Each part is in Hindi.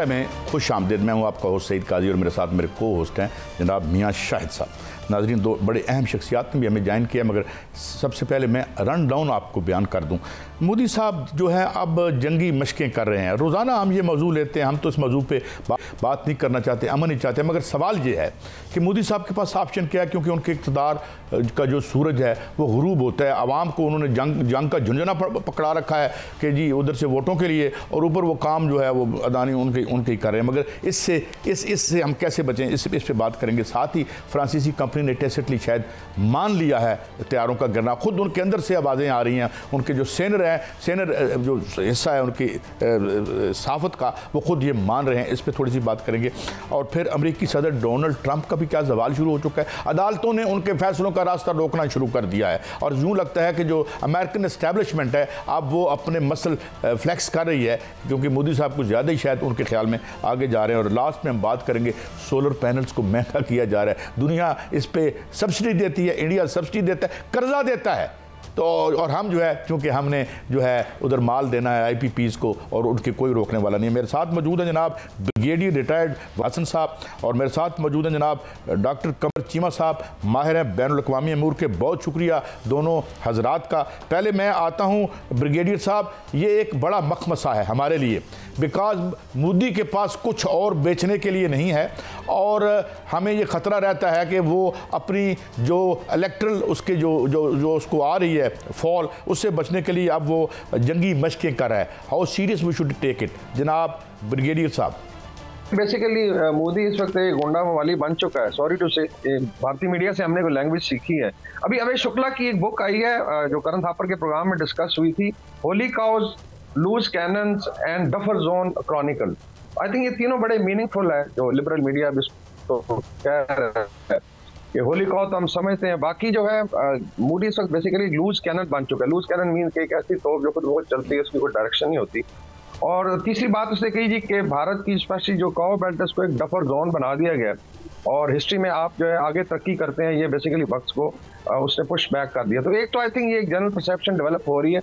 प्रोग्राम में खुश आमदीद। मैं हूँ आपका होस्ट सईद काजी और मेरे साथ मेरे को होस्ट हैं जनाब मियाँ शाहिद साहब। नाजरीन, दो बड़े अहम शख्सियात ने भी हमें ज्वाइन किया, मगर सबसे पहले मैं रन डाउन आपको बयान कर दूँ। मोदी साहब जो है अब जंगी मशकें कर रहे हैं। रोज़ाना हम ये मौजू लेते हैं, हम तो इस मौजू पे बात नहीं करना चाहते, अमन नहीं चाहते, मगर सवाल ये है कि मोदी साहब के पास ऑप्शन क्या है, क्योंकि उनके इक़्तिदार का जो सूरज है वो गुरूब होता है। आवाम को उन्होंने जंग का झुंझुना पकड़ा रखा है कि जी उधर से वोटों के लिए, और ऊपर वो काम जो है वो अदानी उनके ही कर रहे हैं। मगर इससे हम कैसे बचें, इस पर बात करेंगे। साथ ही फ्रांसीसी कंपनी ने टेसिटली शायद मान लिया है तैयारों का गिरना। खुद उनके अंदर से आवाज़ें आ रही हैं, उनके जो सेनर जो हिस्सा है उनकी साफत का, वो खुद ये मान रहे हैं। इस पर थोड़ी सी बात करेंगे। और फिर अमेरिकी सदर डोनाल्ड ट्रंप का भी क्या सवाल शुरू हो चुका है। अदालतों ने उनके फैसलों का रास्ता रोकना शुरू कर दिया है, और यूँ लगता है कि जो अमेरिकन एस्टैब्लिशमेंट है अब वो अपने मसल फ्लैक्स कर रही है, क्योंकि मोदी साहब कुछ ज़्यादा ही शायद उनके ख्याल में आगे जा रहे हैं। और लास्ट में हम बात करेंगे सोलर पैनल्स को महंगा किया जा रहा है। दुनिया इस पर सब्सिडी देती है, इंडिया सब्सिडी देता है, कर्जा देता है। तो और हम जो है, क्योंकि हमने जो है उधर माल देना है IPPs को, और उनके कोई रोकने वाला नहीं है। मेरे साथ मौजूद है जनाब ब्रिगेडियर रिटायर्ड वासन साहब, और मेरे साथ मौजूद हैं जनाब डॉक्टर कमर चीमा साहब, माहिर हैं बैनुल-अक़वामी अमूर के। बहुत शुक्रिया दोनों हजरात का। पहले मैं आता हूँ ब्रिगेडियर साहब, ये एक बड़ा मखमसा है हमारे लिए, बिकॉज मोदी के पास कुछ और बेचने के लिए नहीं है, और हमें ये ख़तरा रहता है कि वो अपनी जो इलेक्ट्रल उसके जो उसको आ रही है फॉल, उससे बचने के लिए अब वो जंगी मशकें कर रहा है। How serious we should take it, जनाब ब्रिगेडियर साहब? बेसिकली मोदी इस वक्त एक गुंडा मवाली बन चुका है। सॉरी टू से, भारतीय मीडिया से हमने कोई लैंग्वेज सीखी है। अभी अभय शुक्ला की एक बुक आई है जो करण थापर के प्रोग्राम में डिस्कस हुई थी, holy cows, loose cannons and buffer zone chronicle. I think ये तीनों बड़े मीनिंगफुल है जो लिबरल मीडिया तो कह रहा है। ये होली काउ तो हम समझते हैं, बाकी जो है मोदी इस वक्त बेसिकली लूज कैनन बन चुका है। लूज कैनन मीन एक ऐसी तोप जो खुद बहुत चलती है, उसकी कोई डायरेक्शन नहीं होती। और तीसरी बात उसने कही जी कि भारत की स्पेशली जो काउ बेल्ट है उसको एक बफर जोन बना दिया गया, और हिस्ट्री में आप जो है आगे तरक्की करते हैं, ये बेसिकली वक्त को उसने पुश बैक कर दिया। तो एक तो आई थिंक ये एक जनरल परसेप्शन डेवलप हो रही है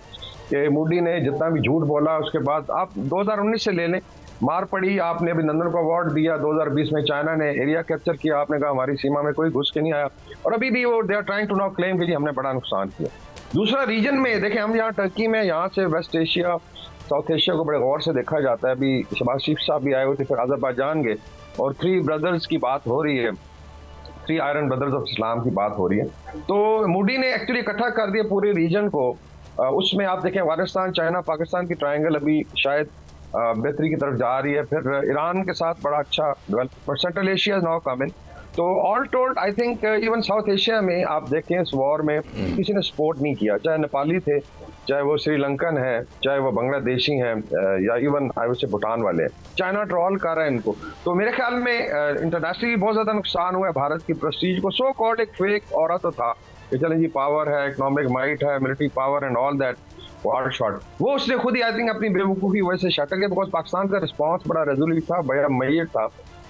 कि मोदी ने जितना भी झूठ बोला, उसके बाद आप 2019 से ले लें, मार पड़ी, आपने अभिनंदन को अवार्ड दिया, 2020 में चाइना ने एरिया कैप्चर किया, आपने कहा हमारी सीमा में कोई घुस के नहीं आया, और अभी भी वो they are trying to now claim कि जी हमने बड़ा नुकसान किया। दूसरा रीजन में देखें, हम यहाँ टर्की में, यहाँ से वेस्ट एशिया, साउथ एशिया को बड़े गौर से देखा जाता है। अभी शहबाज शरीफ साहब भी आए हुए थे, फिर अज़रबैजान गए, और 3 ब्रदर्स की बात हो रही है, 3 आयरन ब्रदर्स ऑफ इस्लाम की बात हो रही है। तो मोदी ने एक्चुअली इकट्ठा कर दिया पूरे रीजन को। उसमें आप देखें अफगानिस्तान, चाइना, पाकिस्तान की ट्रायंगल अभी शायद बेहतरी की तरफ जा रही है। फिर ईरान के साथ बड़ा अच्छा development, central Asia is now coming. तो all told I think even South Asia में आप देखें इस वॉर में किसी ने सपोर्ट नहीं किया, चाहे नेपाली थे, चाहे वो श्रीलंकन है, चाहे वो बांग्लादेशी हैं, या even I would say Bhutan वाले हैं। चाइना ट्रॉल कर रहा है इनको। तो मेरे ख्याल में इंटरनेशनली बहुत ज़्यादा नुकसान हुआ है भारत की प्रेस्टीज को। सो कॉल्ड एक फेक ऑरा तो था कि चलें जी पावर है, इकोनॉमिक माइट है, military power and all that, war shot, वो उसने खुद ही आई थिंक अपनी बेवकूफ़ी वजह से शटक गया, बिकॉज पाकिस्तान का रिस्पॉन्स बड़ा रेजोल्यूट था, बड़ा मैयर था,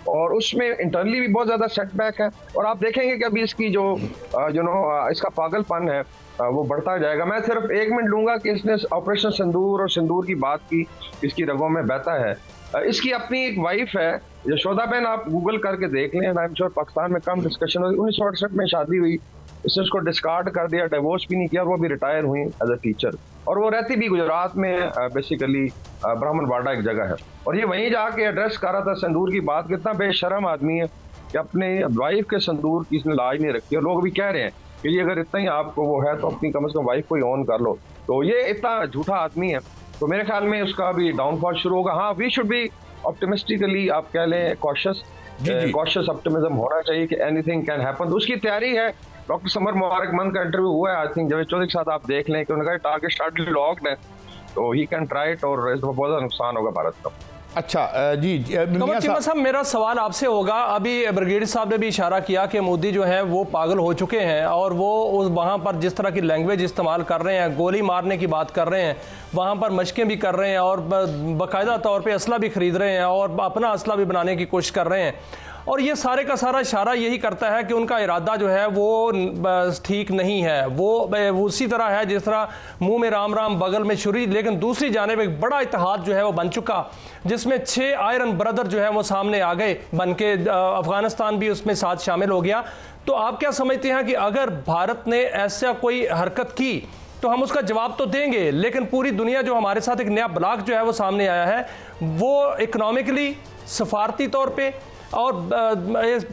और उसमें इंटरनली भी बहुत ज़्यादा सेटबैक है। और आप देखेंगे कि अभी इसकी जो इसका पागलपन है वो बढ़ता जाएगा। मैं सिर्फ 1 मिनट लूँगा कि इसने ऑपरेशन सिंदूर और सिंदूर की बात की, इसकी रगों में बहता है। इसकी अपनी एक वाइफ है यशोदाबेन, आप गूगल करके देख लें, आई एम श्योर पाकिस्तान में कम डिस्कशन हुई। 1968 में शादी हुई, इसने उसको डिस्कार्ड कर दिया, डिवोर्स भी नहीं किया, और वो भी रिटायर हुई एज अ टीचर, और वो रहती भी गुजरात में, बेसिकली ब्राह्मणवाड़ा एक जगह है। और ये वहीं जाके एड्रेस कर रहा था सिंदूर की बात। कितना बेशर्म आदमी है कि अपने वाइफ के सिंदूर की इसने लाज नहीं रखी, और लोग भी कह रहे हैं कि ये अगर इतना ही आपको वो है तो अपनी कम से कम वाइफ को ही ऑन कर लो। तो ये इतना झूठा आदमी है, तो मेरे ख्याल में उसका भी डाउनफॉल शुरू होगा। हाँ, वी शुड बी ऑप्टिमिस्टिकली, आप कह लें कॉशियस ऑप्टिमिज्म होना चाहिए कि एनीथिंग कैन हैपन। तो उसकी तैयारी है। डॉक्टर समर मुबारकमंद का इंटरव्यू हुआ है, आई थिंक जावेद चौधरी के साथ, आप देख लें कि उन्होंने कहा टारगेट स्टार्टली लॉक्ड है, तो ही कैन ट्राई इट, और इसमें बहुत ज़्यादा नुकसान होगा भारत का। अच्छा जी कमर चीमा साहब, मेरा सवाल आपसे होगा, अभी ब्रिगेडियर साहब ने भी इशारा किया कि मोदी जो हैं वो पागल हो चुके हैं, और वो उस वहाँ पर जिस तरह की लैंग्वेज इस्तेमाल कर रहे हैं, गोली मारने की बात कर रहे हैं, वहाँ पर मशकें भी कर रहे हैं, और बाकायदा तौर पे असला भी खरीद रहे हैं, और अपना असला भी बनाने की कोशिश कर रहे हैं। और ये सारे का सारा इशारा यही करता है कि उनका इरादा जो है वो ठीक नहीं है। वो उसी तरह है जिस तरह मुंह में राम राम बगल में छुरी, लेकिन दूसरी जानिब एक बड़ा इत्तेहाद जो है वो बन चुका, जिसमें 6 आयरन ब्रदर जो है वो सामने आ गए बन के, अफगानिस्तान भी उसमें साथ शामिल हो गया। तो आप क्या समझते हैं कि अगर भारत ने ऐसा कोई हरकत की तो हम उसका जवाब तो देंगे, लेकिन पूरी दुनिया जो हमारे साथ एक नया ब्लॉक जो है वो सामने आया है, वो इकोनॉमिकली, सफारती तौर पे और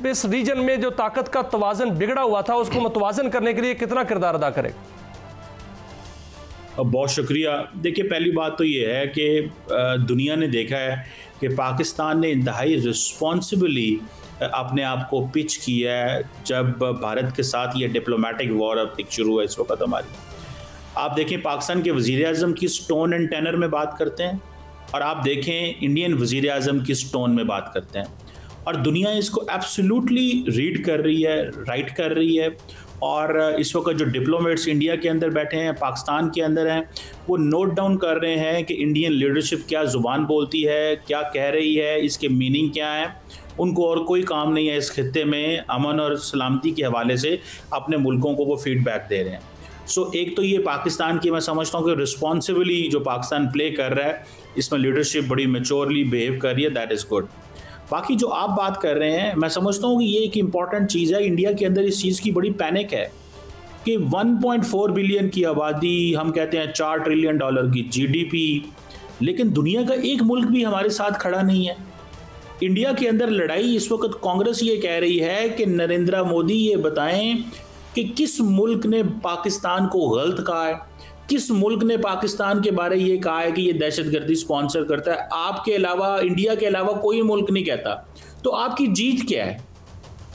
इस रीजन में जो ताकत का तवाज़न बिगड़ा हुआ था उसको मुतवाज़न करने के लिए कितना किरदार अदा करेगा? बहुत शुक्रिया। देखिए, पहली बात तो ये है कि दुनिया ने देखा है कि पाकिस्तान ने इंतहाई रिस्पॉन्सिबली अपने आप को पिच किया है जब भारत के साथ ये डिप्लोमेटिक वॉर अब शुरू है इस वक्त हमारी। आप देखें पाकिस्तान के वज़ीर-ए-आज़म किस टोन एंड टेनर में बात करते हैं और आप देखें इंडियन वज़ीर-ए-आज़म किस टोन में बात करते हैं, और दुनिया इसको एब्सोल्युटली रीड कर रही है, राइट कर रही है। और इस वक्त जो डिप्लोमेट्स इंडिया के अंदर बैठे हैं, पाकिस्तान के अंदर हैं, वो नोट डाउन कर रहे हैं कि इंडियन लीडरशिप क्या ज़ुबान बोलती है, क्या कह रही है, इसके मीनिंग क्या है। उनको और कोई काम नहीं है इस खित्ते में, अमन और सलामती के हवाले से अपने मुल्कों को वो फीडबैक दे रहे हैं। सो एक तो ये पाकिस्तान की मैं समझता हूँ कि रिस्पॉन्सिबली जो पाकिस्तान प्ले कर रहा है, इसमें लीडरशिप बड़ी मैच्योरली बिहेव कर रही है, दैट इज़ गुड। बाकी जो आप बात कर रहे हैं, मैं समझता हूँ कि ये एक इम्पॉर्टेंट चीज़ है। इंडिया के अंदर इस चीज़ की बड़ी पैनिक है कि 1.4 बिलियन की आबादी, हम कहते हैं $4 ट्रिलियन की GDP, लेकिन दुनिया का एक मुल्क भी हमारे साथ खड़ा नहीं है। इंडिया के अंदर लड़ाई इस वक्त कांग्रेस ये कह रही है कि नरेंद्र मोदी ये बताएं कि किस मुल्क ने पाकिस्तान को गलत कहा है, किस मुल्क ने पाकिस्तान के बारे ये कहा है कि ये दहशतगर्दी स्पॉन्सर करता है। आपके अलावा, इंडिया के अलावा कोई मुल्क नहीं कहता। तो आपकी जीत क्या है?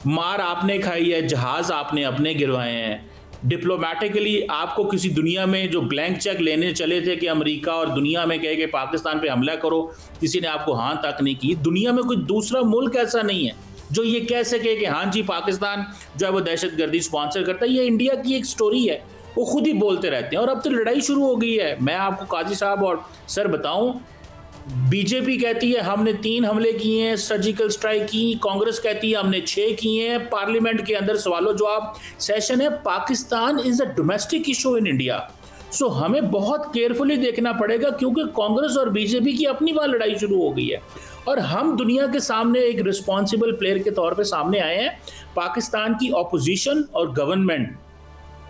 मार आपने खाई है, जहाज आपने अपने गिरवाए हैं। डिप्लोमेटिकली आपको किसी दुनिया में जो ब्लैंक चेक लेने चले थे कि अमेरिका और दुनिया में कहे कि पाकिस्तान पे हमला करो, किसी ने आपको हाँ तक नहीं की। दुनिया में कोई दूसरा मुल्क ऐसा नहीं है जो ये कह सके कि हाँ जी पाकिस्तान जो है वो दहशतगर्दी स्पॉन्सर करता है। ये इंडिया की एक स्टोरी है, वो खुद ही बोलते रहते हैं। और अब तो लड़ाई शुरू हो गई है। मैं आपको काजी साहब और सर बताऊं, बीजेपी कहती है हमने 3 हमले किए हैं, सर्जिकल स्ट्राइक की। कांग्रेस कहती है हमने 6 किए हैं। पार्लियामेंट के अंदर सवालों जवाब सेशन है। Pakistan is a domestic issue in India. So हमें बहुत केयरफुली देखना पड़ेगा, क्योंकि कांग्रेस और बीजेपी की अपनी बार लड़ाई शुरू हो गई है और हम दुनिया के सामने एक रिस्पॉन्सिबल प्लेयर के तौर पे सामने आए हैं। पाकिस्तान की ऑपोजिशन और गवर्नमेंट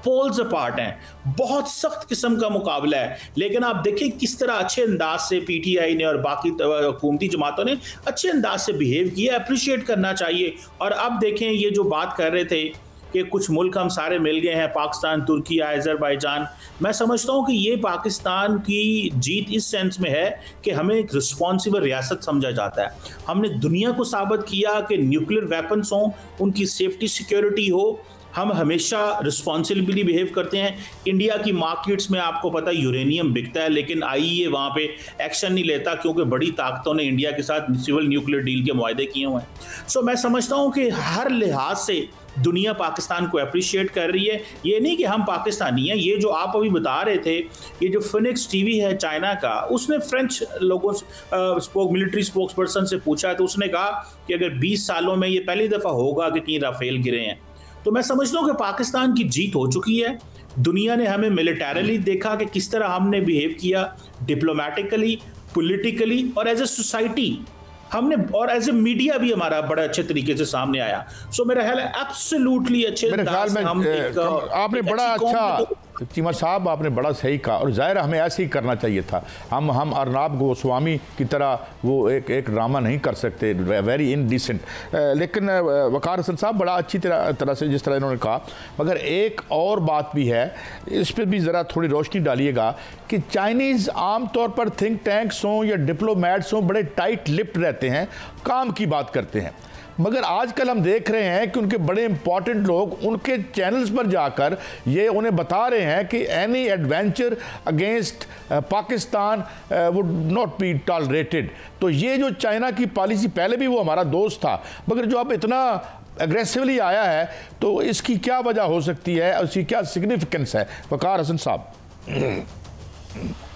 पोल्स अपार्ट हैं, बहुत सख्त किस्म का मुकाबला है। लेकिन आप देखें किस तरह अच्छे अंदाज से पीटीआई ने और बाकी हुकूमती जमातों ने अच्छे अंदाज से बिहेव किया, अप्रिशिएट करना चाहिए। और अब देखें ये जो बात कर रहे थे कि कुछ मुल्क हम सारे मिल गए हैं, पाकिस्तान, तुर्की, अज़रबैजान, मैं समझता हूँ कि ये पाकिस्तान की जीत इस सेंस में है कि हमें एक रिस्पॉन्सिबल रियासत समझा जाता है। हमने दुनिया को साबित किया कि न्यूक्लियर वेपन्स हों, उनकी सेफ्टी सिक्योरिटी हो, हम हमेशा रिस्पॉन्सिबली बिहेव करते हैं। इंडिया की मार्केट्स में आपको पता है यूरेनियम बिकता है, लेकिन आईईए वहाँ पे एक्शन नहीं लेता, क्योंकि बड़ी ताकतों ने इंडिया के साथ सिविल न्यूक्लियर डील के मुआहदे किए हुए हैं। सो मैं समझता हूँ कि हर लिहाज से दुनिया पाकिस्तान को अप्रिशिएट कर रही है। ये नहीं कि हम पाकिस्तानी हैं। ये जो आप अभी बता रहे थे, ये जो फिनिक्स टीवी है चाइना का, उसने फ्रेंच लोगों मिलिट्री स्पोक्स पर्सन से पूछा है, तो उसने कहा कि अगर 20 सालों में ये पहली दफ़ा होगा कि कहीं राफेल गिरे हैं। तो मैं समझता हूँ कि पाकिस्तान की जीत हो चुकी है। दुनिया ने हमें मिलिटरीली देखा कि किस तरह हमने बिहेव किया, डिप्लोमेटिकली, पॉलिटिकली और एज ए सोसाइटी हमने, और एज ए मीडिया भी हमारा बड़ा अच्छे तरीके से सामने आया। सो मेरा ख्याल है एब्सोल्युटली अच्छे ख्याल में आपने बड़ा अच्छा, चीमा साहब आपने बड़ा सही कहा, और जाहिर हमें ऐसे ही करना चाहिए था। हम अर्नाब गोस्वामी की तरह वो एक ड्रामा नहीं कर सकते, वेरी इनडिसेंट। लेकिन वकार हसन साहब बड़ा अच्छी तरह से जिस तरह इन्होंने कहा, मगर एक और बात भी है, इस पर भी ज़रा थोड़ी रोशनी डालिएगा कि चाइनीज़ आम तौर पर थिंक टैंक्स हों या डिप्लोमेट्स हों, बड़े टाइट लिप्ड रहते हैं, काम की बात करते हैं। मगर आजकल हम देख रहे हैं कि उनके बड़े इंपॉर्टेंट लोग उनके चैनल्स पर जाकर ये उन्हें बता रहे हैं कि any adventure against Pakistan would not be tolerated. तो ये जो चाइना की पॉलिसी, पहले भी वो हमारा दोस्त था, मगर जो अब इतना एग्रेसिवली आया है, तो इसकी क्या वजह हो सकती है, उसकी क्या सिग्निफिकेंस है? वकार हसन साहब।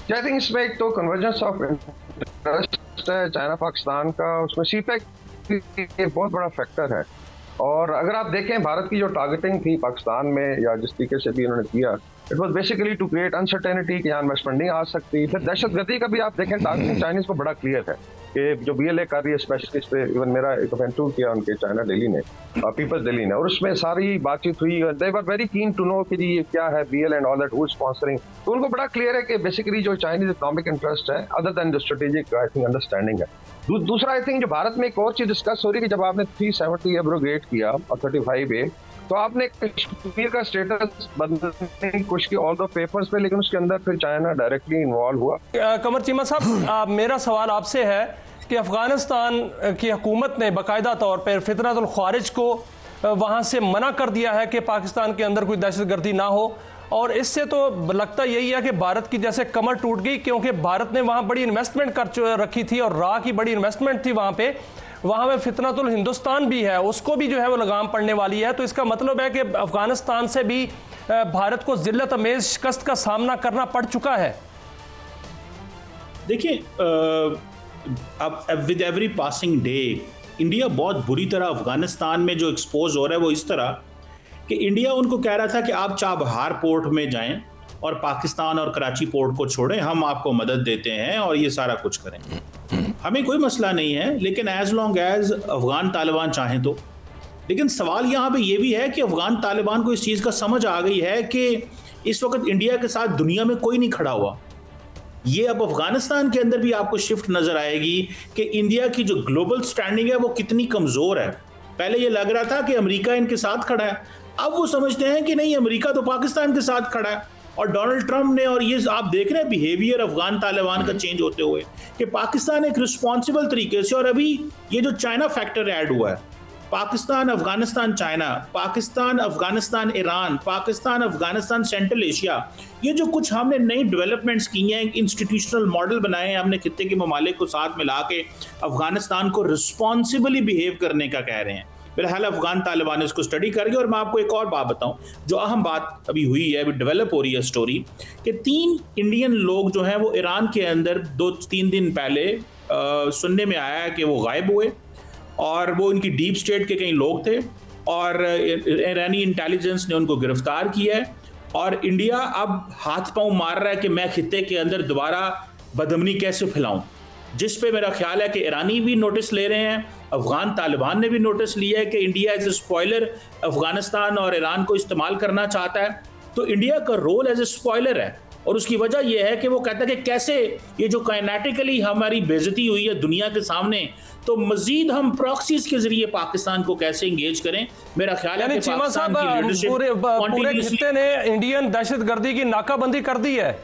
आई थिंक इसमें एक तो कन्वर्जेंस ऑफ इंटरेस्ट है चाइना पाकिस्तान का, उसमें सीपेक ये बहुत बड़ा फैक्टर है। और अगर आप देखें भारत की जो टारगेटिंग थी पाकिस्तान में, या जिस तरीके से भी उन्होंने किया, it was basically to create uncertainty कि यहाँ इन्वेस्टमेंट नहीं आ सकती। फिर दहशतगर्दी का भी आप देखें टारगेटिंग चाइनीज को बड़ा क्लियर है कि जो BLA कर रही है स्पेशली इस पे, इवन मेरा एक इंटरव्यू किया उनके चाइना दिल्ली ने, पीपल्स दिल्ली ने, और उसमें सारी बातचीत हुई। They were very keen to know कि जी ये क्या है BLA and all that, who is sponsoring. तो उनको बड़ा क्लियर है कि बेसिकली जो चाइनीज इकोनॉमिक इंटरेस्ट है अदर देन जो स्ट्रेटेजिक आई थिंक अंडरस्टैंडिंग है। दूसरा आई थिंक जो भारत में एक और चीज डिस्कस हो रही है कि जब आपने 370 एब्रोगेट किया और 35A, तो आपने कश्मीर का स्टेटस बदलने की कोशिश की ऑल द पेपर्स पे, लेकिन उसके अंदर फिर चाइना डायरेक्टली इन्वॉल्व हुआ। कमर चीमा साहब, मेरा सवाल आपसे है कि अफगानिस्तान की हुकूमत ने बाकायदा तौर पर फितरतुल ख्वारिज को वहाँ से मना कर दिया है कि पाकिस्तान के अंदर कोई दहशतगर्दी ना हो, और इससे तो लगता यही है कि भारत की जैसे कमर टूट गई, क्योंकि भारत ने वहाँ बड़ी इन्वेस्टमेंट कर रखी थी और राह की बड़ी इन्वेस्टमेंट थी वहाँ पे। वहाँ में फितनतुल हिंदुस्तान भी है, उसको भी जो है वो लगाम पड़ने वाली है। तो इसका मतलब है कि अफगानिस्तान से भी भारत को जिल्लत अमेज शिकस्त का सामना करना पड़ चुका है। देखिए, अब with every passing day India बहुत बुरी तरह अफगानिस्तान में जो एक्सपोज हो रहा है वो इस तरह कि इंडिया उनको कह रहा था कि आप चाबहार पोर्ट में जाएं और पाकिस्तान और कराची पोर्ट को छोड़ें, हम आपको मदद देते हैं और ये सारा कुछ करें, हमें कोई मसला नहीं है, लेकिन as long as Afghan Taliban चाहें तो। लेकिन सवाल यहाँ पे ये भी है कि अफगान तालिबान को इस चीज़ का समझ आ गई है कि इस वक्त इंडिया के साथ दुनिया में कोई नहीं खड़ा हुआ। ये अब अफगानिस्तान के अंदर भी आपको शिफ्ट नजर आएगी कि इंडिया की जो ग्लोबल स्टैंडिंग है वो कितनी कमजोर है। पहले ये लग रहा था कि अमेरिका इनके साथ खड़ा है, अब वो समझते हैं कि नहीं, अमेरिका तो पाकिस्तान के साथ खड़ा है। और डोनाल्ड ट्रंप ने, और ये आप देख रहे हैं बिहेवियर अफगान तालिबान का चेंज होते हुए कि पाकिस्तान एक रिस्पॉन्सिबल तरीके से, और अभी ये जो चाइना फैक्टर ऐड हुआ है, Pakistan Afghanistan China, Pakistan Afghanistan Iran, Pakistan Afghanistan central Asia, ये जो कुछ हमने नई डेवलपमेंट्स की हैं, इंस्टीट्यूशनल मॉडल बनाए हैं हमने खित्ते के ममालिक को साथ मिला के अफगानिस्तान को रिस्पॉन्सिबली बिहेव करने का कह रहे हैं। फिलहाल अफगान तालिबान इसको स्टडी करेंगे। और मैं आपको एक और बात बताऊं, जो अहम बात अभी हुई है, अभी डेवलप हो रही है स्टोरी, कि 3 इंडियन लोग जो हैं वो ईरान के अंदर 2-3 दिन पहले सुनने में आया है कि वो गायब हुए, और वो इनकी डीप स्टेट के कई लोग थे, और ईरानी इंटेलिजेंस ने उनको गिरफ्तार किया है। और इंडिया अब हाथ पांव मार रहा है कि मैं खित्ते के अंदर दोबारा बदअमनी कैसे फैलाऊं, जिस पे मेरा ख्याल है कि ईरानी भी नोटिस ले रहे हैं, अफगान तालिबान ने भी नोटिस लिया है कि India as a spoiler Afghanistan और ईरान को इस्तेमाल करना चाहता है। तो इंडिया का रोल एज ए स्पॉइलर है, और उसकी वजह यह है कि वो कहता है कि कैसे ये जो काइनेटिकली हमारी बेइज्जती हुई है दुनिया के सामने, तो मजीद हम प्रॉक्सीज के जरिए पाकिस्तान को कैसे इंगेज करें। मेरा ख्याल है कि चीमा साहब, पूरे खित्ते ने इंडियन दहशतगर्दी की नाकाबंदी कर दी है।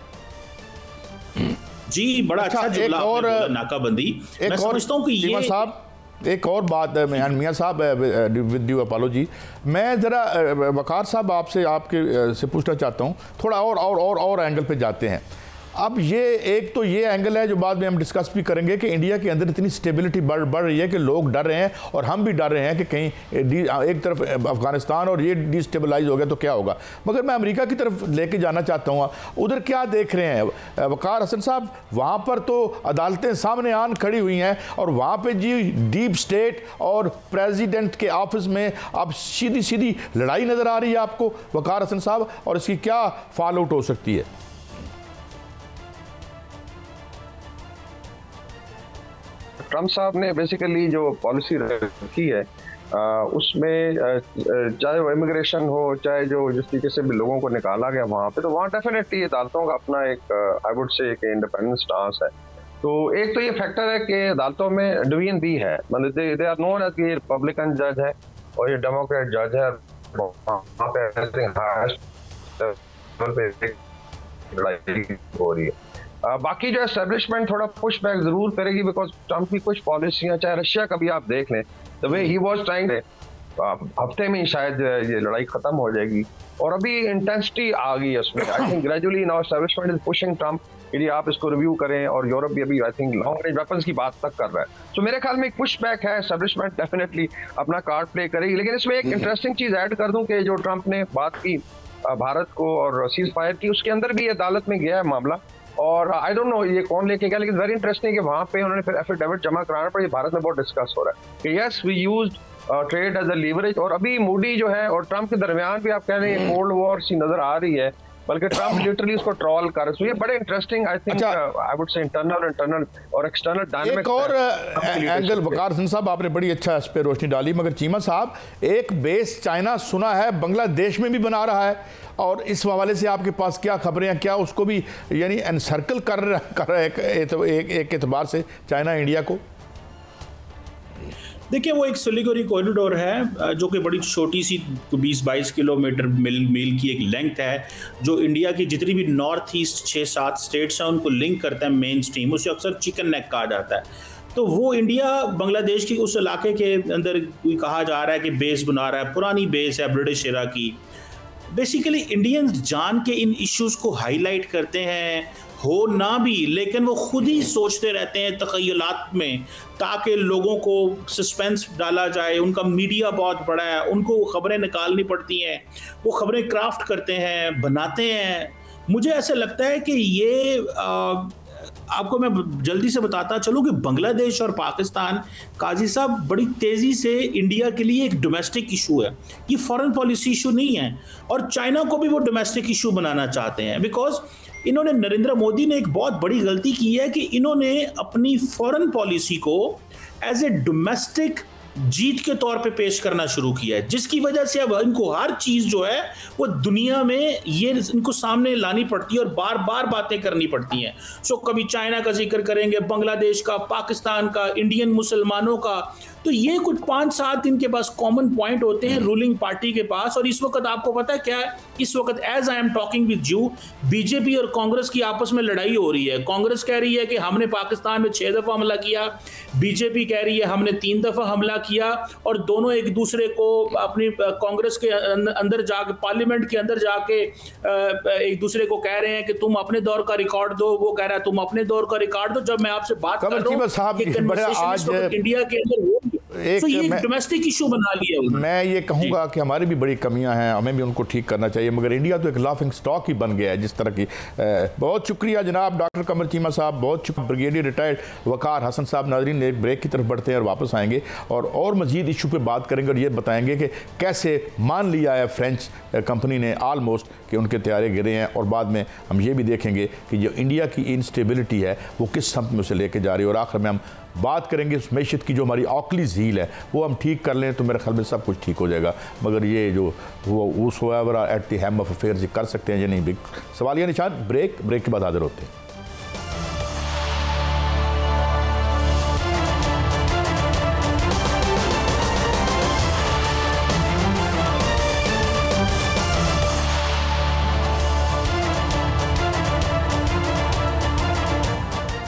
जी, बड़ा अच्छा जुमला आपने बोला, नाकाबंदी। मैं समझता हूं कि ये साहब एक और बात है मियां साहब, विद ड्यू अपॉलॉजी, मैं ज़रा वकार साहब आपके से पूछना चाहता हूँ, थोड़ा और एंगल पे जाते हैं। अब ये एक तो ये एंगल है जो बाद में हम डिस्कस भी करेंगे कि इंडिया के अंदर इतनी स्टेबिलिटी बढ़ रही है कि लोग डर रहे हैं, और हम भी डर रहे हैं कि कहीं एक तरफ अफगानिस्तान और ये डिस्टेबलाइज हो गया तो क्या होगा। मगर मैं अमेरिका की तरफ लेके जाना चाहता हूँ, उधर क्या देख रहे हैं वकार हसन साहब? वहाँ पर तो अदालतें सामने आन खड़ी हुई हैं, और वहाँ पर जी डीप स्टेट और प्रेजिडेंट के ऑफिस में अब सीधी लड़ाई नज़र आ रही है आपको वकार हसन साहब, और इसकी क्या फॉल आउट हो सकती है? ट्रम्प साहब ने बेसिकली जो पॉलिसी रखी है उसमें चाहे वो इमिग्रेशन हो, चाहे जो जिस तरीके से भी लोगों को निकाला गया वहाँ पे, तो वहाँ डेफिनेटली अदालतों का अपना एक आई वुड से एक इंडिपेंडेंट स्टांस है। तो एक तो ये फैक्टर है कि अदालतों में डिवीजन भी है, मतलब दे आर नोन एज ये रिपब्लिकन जज है और ये डेमोक्रेट जज है, वहाँ पे लड़ाई हो रही है। बाकी जो एस्टेब्लिशमेंट थोड़ा पुश बैक जरूर करेगी, बिकॉज ट्रम्प की कुछ पॉलिसियां, चाहे रशिया का भी आप देख लें, the way he was trying, हफ्ते में ही शायद ये लड़ाई खत्म हो जाएगी, और अभी इंटेंसिटी आ गई है उसमें। I think gradually now establishment is pushing Trump कि आप इसको रिव्यू करें, और यूरोप भी अभी I think long range weapons की बात तक कर रहा है। तो मेरे ख्याल में एक पुश बैक है, एस्टेब्लिशमेंट डेफिनेटली अपना कार्ड प्ले करेगी। लेकिन इसमें एक इंटरेस्टिंग चीज ऐड कर दूं कि जो ट्रम्प ने बात की भारत को और सीज फायर की, उसके अंदर भी अदालत में गया है मामला, और आई डोंट नो ये कौन लेके गया, लेकिन वेरी इंटरेस्टिंग कि वहां पे उन्होंने फिर एफिडेविट जमा कराना पड़ा। ये भारत में बहुत डिस्कस हो रहा है कि yes we used trade as a leverage. और अभी मूडी जो है और ट्रम्प के दरमियान भी आप कह रहे हैं कोल्ड वॉर सी नजर आ रही है, बल्कि ट्रम्प लिटरली उसको ट्रॉल कर रहे हैं। ये बड़े interesting I think I would say internal और एक्सटर्नल डायनामिक्स। एक और एंगल वकार हसन साहब आपने बड़ी अच्छा इस पे रोशनी डाली, मगर चीमा साहब एक बेस चाइना सुना है बांग्लादेश में भी बना रहा है, और इस हवाले से आपके पास क्या खबरें हैं? क्या उसको भी यानी एनसर्कल कर रहा है एक एतबार से चाइना इंडिया को? देखिए, वो एक सिलिगुड़ी कॉरिडोर है जो कि बड़ी छोटी सी 20-22 किलोमीटर मील की एक लेंथ है, जो इंडिया की जितनी भी नॉर्थ ईस्ट 6-7 स्टेट्स हैं उनको लिंक करता है मेन स्ट्रीम। उसे अक्सर चिकन नेक कहा जाता है। तो वो इंडिया बांग्लादेश की उस इलाके के अंदर कोई कहा जा रहा है कि बेस बना रहा है, पुरानी बेस है ब्रिटिश एरा की। बेसिकली इंडियंस जान के इन इश्यूज़ को हाईलाइट करते हैं, हो ना भी, लेकिन वो खुद ही सोचते रहते हैं तख़य्युलात में, ताकि लोगों को सस्पेंस डाला जाए। उनका मीडिया बहुत बड़ा है, उनको खबरें निकालनी पड़ती हैं, वो खबरें क्राफ्ट करते हैं, बनाते हैं। मुझे ऐसा लगता है कि ये आपको मैं जल्दी से बताता चलूँ कि बांग्लादेश और पाकिस्तान, काजी साहब, बड़ी तेज़ी से इंडिया के लिए एक डोमेस्टिक इशू है। ये फॉरेन पॉलिसी इशू नहीं है, और चाइना को भी वो डोमेस्टिक इशू बनाना चाहते हैं। बिकॉज इन्होंने, नरेंद्र मोदी ने एक बहुत बड़ी गलती की है कि इन्होंने अपनी फॉरेन पॉलिसी को एज ए डोमेस्टिक जीत के तौर पे पेश करना शुरू किया है, जिसकी वजह से अब इनको हर चीज़ जो है वो दुनिया में ये इनको सामने लानी पड़ती है और बार बार बातें करनी पड़ती हैं। सो कभी चाइना का जिक्र करेंगे, बांग्लादेश का, पाकिस्तान का, इंडियन मुसलमानों का। तो ये कुछ 5-7 इनके पास कॉमन पॉइंट होते हैं रूलिंग पार्टी के पास। और इस वक्त आपको पता है क्या है, इस वक्त as I am talking with you, BJP और कांग्रेस की आपस में लड़ाई हो रही है। कांग्रेस कह रही है कि हमने पाकिस्तान में 6 दफ़ा हमला किया, बीजेपी कह रही है हमने 3 दफ़ा हमला किया, और दोनों एक दूसरे को अपनी कांग्रेस के अंदर जाके, पार्लियामेंट के अंदर जाके एक दूसरे को कह रहे हैं कि तुम अपने दौर का रिकॉर्ड दो, वो कह रहा है तुम अपने दौर का रिकॉर्ड दो। जब मैं आपसे बात कर रहा हूं कि इंडिया के अंदर एक डोमेस्टिक इशू बना लिया। मैं ये कहूँगा कि हमारी भी बड़ी कमियां हैं, हमें भी उनको ठीक करना चाहिए, मगर इंडिया तो एक लाफिंग स्टॉक ही बन गया है जिस तरह की। बहुत शुक्रिया जनाब डॉक्टर कमर चीमा साहब, बहुत शुक्रिया ब्रिगेडियर रिटायर्ड वकार हसन साहब। नाज़रीन, एक ब्रेक की तरफ बढ़ते हैं और वापस आएंगे और मजीद इशू पे बात करेंगे और ये बताएंगे कि कैसे मान लिया है फ्रेंच कंपनी ने ऑलमोस्ट कि उनके तैयारे गिरे हैं, और बाद में हम ये भी देखेंगे कि जो इंडिया की इंस्टेबिलिटी है वो किस समत में उसे लेके जा रही है। और आखिर में हम बात करेंगे उस मैशत की जो हमारी ऑकली झील है, वो हम ठीक कर लें तो मेरे ख्याल में सब कुछ ठीक हो जाएगा। मगर ये जो वो उस at the helm of affairs ये कर सकते हैं या नहीं, बिग सवालिया निशान। ब्रेक के बाद हाजिर होते हैं।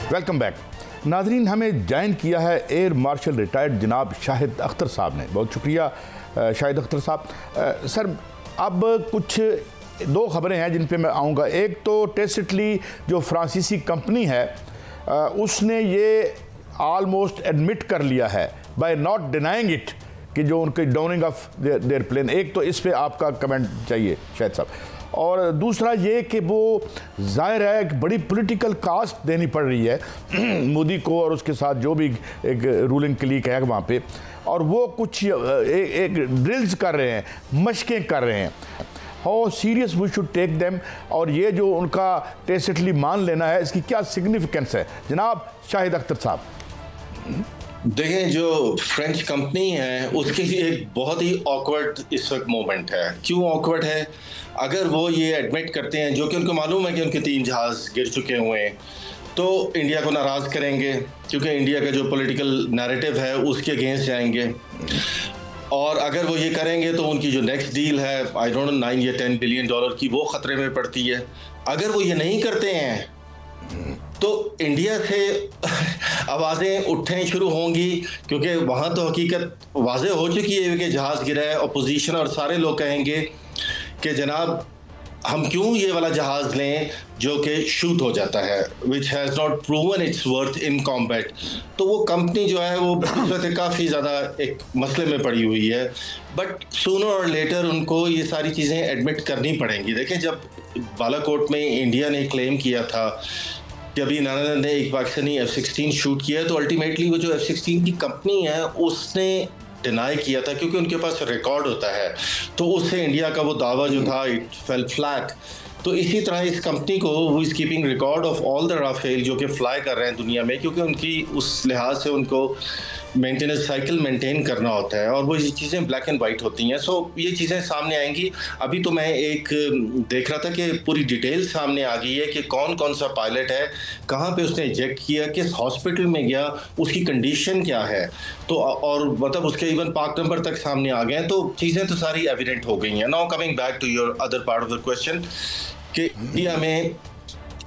वेलकम बैक नाजरीन। हमें ज्वाइन किया है एयर मार्शल रिटायर्ड जनाब शाहिद अख्तर साहब ने। बहुत शुक्रिया शाहिद अख्तर साहब। सर, अब कुछ 2 खबरें हैं जिन पे मैं आऊँगा। एक तो टेसिटली जो फ्रांसीसी कंपनी है उसने ये ऑलमोस्ट एडमिट कर लिया है बाय नॉट डिनाइंग इट कि जो उनके डाउनिंग ऑफ देयर प्लेन। एक तो इस पे आपका कमेंट चाहिए शाहिद साहब, और दूसरा ये कि वो जाहिर है एक बड़ी पॉलिटिकल कास्ट देनी पड़ रही है मोदी को और उसके साथ जो भी एक रूलिंग क्लीक है वहाँ पे, और वो कुछ एक ड्रिल्स कर रहे हैं, मशकें कर रहे हैं। How serious we should take them, और ये जो उनका टेसिटली मान लेना है इसकी क्या सिग्निफिकेंस है जनाब शाहिद अख्तर साहब? देखें, जो फ्रेंच कंपनी है उसके लिए एक बहुत ही ऑकवर्ड इस वक्त मोमेंट है। क्यों ऑकवर्ड है? अगर वो ये एडमिट करते हैं, जो कि उनको मालूम है कि उनके 3 जहाज़ गिर चुके हुए हैं, तो इंडिया को नाराज़ करेंगे, क्योंकि इंडिया का जो पॉलिटिकल नैरेटिव है उसके अगेंस्ट जाएंगे। और अगर वो ये करेंगे तो उनकी जो नेक्स्ट डील है, आई डोंट नो, 9 या 10 बिलियन डॉलर की, वो ख़तरे में पड़ती है। अगर वो ये नहीं करते हैं तो इंडिया से आवाज़ें उठनी शुरू होंगी, क्योंकि वहाँ तो हकीकत वाज़ेह हो चुकी है कि जहाज़ गिरा है। अपोजिशन और सारे लोग कहेंगे कि जनाब हम क्यों ये वाला जहाज़ लें जो कि शूट हो जाता है, which has not proven it's worth in combat. तो वो कंपनी जो है वो काफ़ी ज़्यादा एक मसले में पड़ी हुई है, बट सूनर और लेटर उनको ये सारी चीज़ें एडमिट करनी पड़ेंगी। देखें, जब बालाकोट में इंडिया ने क्लेम किया था कि अभी नानानंद ने एक पाकिस्तानी F-16 शूट किया है, तो अल्टीमेटली वो जो F-16 की कंपनी है उसने डिनाई किया था, क्योंकि उनके पास रिकॉर्ड होता है, तो उससे इंडिया का वो दावा जो था इट फेल फ्लैट। तो इसी तरह इस कंपनी को वो is keeping record of all the Rafale जो कि फ्लाई कर रहे हैं दुनिया में, क्योंकि उनकी उस लिहाज से उनको मेंटेनेंस साइकिल मेंटेन करना होता है और वो ये चीज़ें ब्लैक एंड वाइट होती हैं। सो ये चीज़ें सामने आएंगी। अभी तो मैं एक देख रहा था कि पूरी डिटेल सामने आ गई है कि कौन कौन सा पायलट है, कहाँ पे उसने इजेक्ट किया, किस हॉस्पिटल में गया, उसकी कंडीशन क्या है, तो और मतलब उसके इवन पार्क नंबर तक सामने आ गए हैं। तो चीज़ें तो सारी एविडेंट हो गई हैं। Now coming back to your other part of the question कि इंडिया में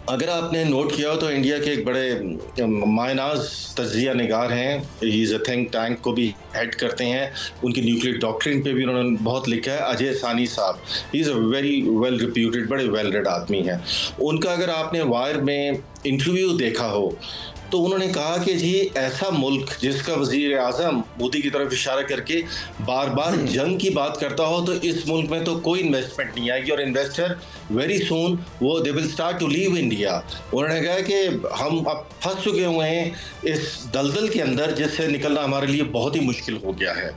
अगर आपने नोट किया हो तो इंडिया के एक बड़े मायनाज तज्जिया निगार हैं, he is a think tank को भी हेड करते हैं, उनकी न्यूक्लियर डॉक्ट्रिन पे भी उन्होंने बहुत लिखा है, अजय सानी साहब। He is a very well reputed, बड़े वेल रेड आदमी हैं। उनका अगर आपने वायर में इंटरव्यू देखा हो तो उन्होंने कहा कि जी ऐसा मुल्क जिसका वज़ीर आज़म मोदी की तरफ इशारा करके बार बार जंग की बात करता हो, तो इस मुल्क में तो कोई इन्वेस्टमेंट नहीं आएगी और इन्वेस्टर वेरी सून वो they will start to leave India. उन्होंने कहा कि हम अब फंस चुके हुए हैं इस दलदल के अंदर जिससे निकलना हमारे लिए बहुत ही मुश्किल हो गया है।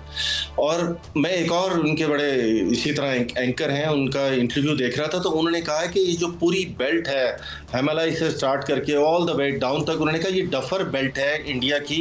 और मैं एक और उनके बड़े इसी तरह एंकर हैं, उनका इंटरव्यू देख रहा था, तो उन्होंने कहा कि ये जो पूरी बेल्ट है हिमालय से स्टार्ट करके ऑल द वे डाउन तक, उन्होंने कहा ये डफर बेल्ट है इंडिया की।